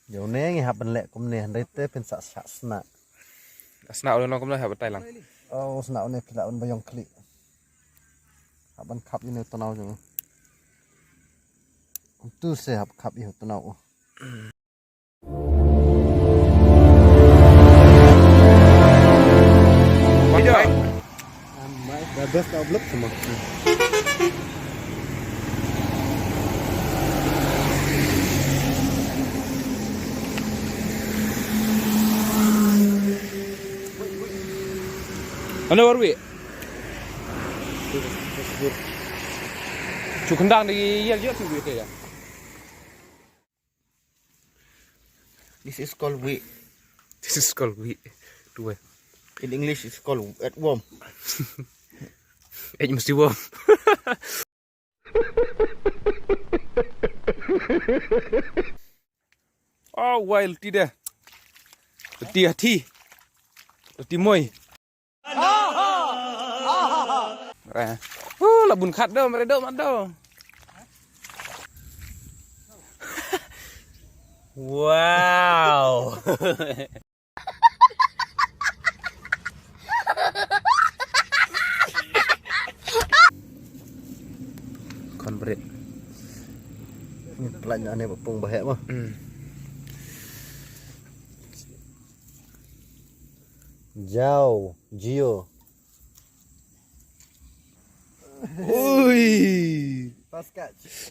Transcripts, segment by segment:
Dạo này nghe hạp bần lẹ cũng nè đây tê bên xã xã sna. Sna udah nongkom lah habat Thailand. Oh sna này phải là un bayong kli. Hạp bần khắp như tao nào chứ. Tu se hạp khắp như tao nào. Mai best tao blok semua. Mana baru wi? Cukendang di yer je tu wi ya. This is called wheat. This is called wi. Dua. In English it's called earthworm. Mesti worm. Oh, wild tidak. Hati-hati. Hati moy. Labun khat dah, mereka mat dah. Wow. Konbret. Ini pelanjaan ni bapung bahaya mah. Jauh, Gio. Ui. Pas catch.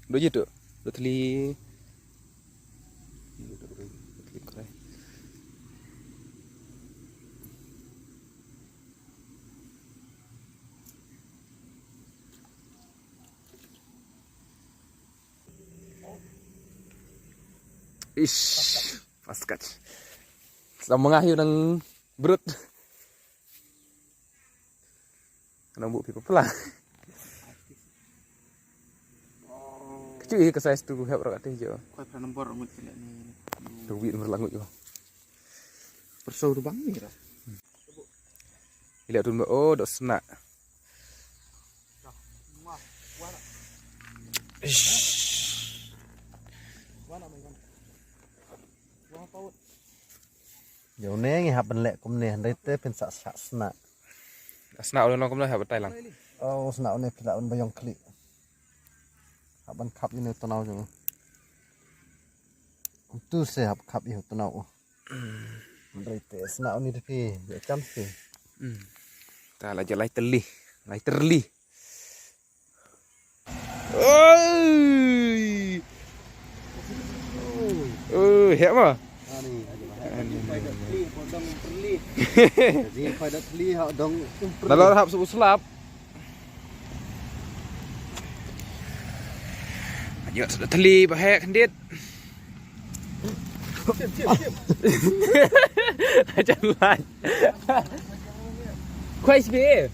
Dua je tu. Dua teli. Ish, paskat. Sedang mengakhir nang berut. Nang buk pipa pelang. Kecil ke size tu heb rak teh je. Kau pernah nombor rambut pilih ni. Duit merlangut je. Persau tu bang ni lah. Lihat tu oh dok senak. Ish. Dạo này nghe hạp bần lẹ cũng nè đây tê bên xã xã sna. Senak udah nongkom lah habat Thailand. Oh sna này phải là un bayong kli. Hạp bần khắp như tao nào chứ. Tu se hạp khắp như tao nào. Đây tê sna này thì dễ chăm sỉ. Ta lah je lai terli. Lai terli. Oi. Hẹp mà. Jadi kau dah teli hak dong. Dalam hap sebut selap. Ayo sudah teli bahaya kendit. Jangan. Kuai sih.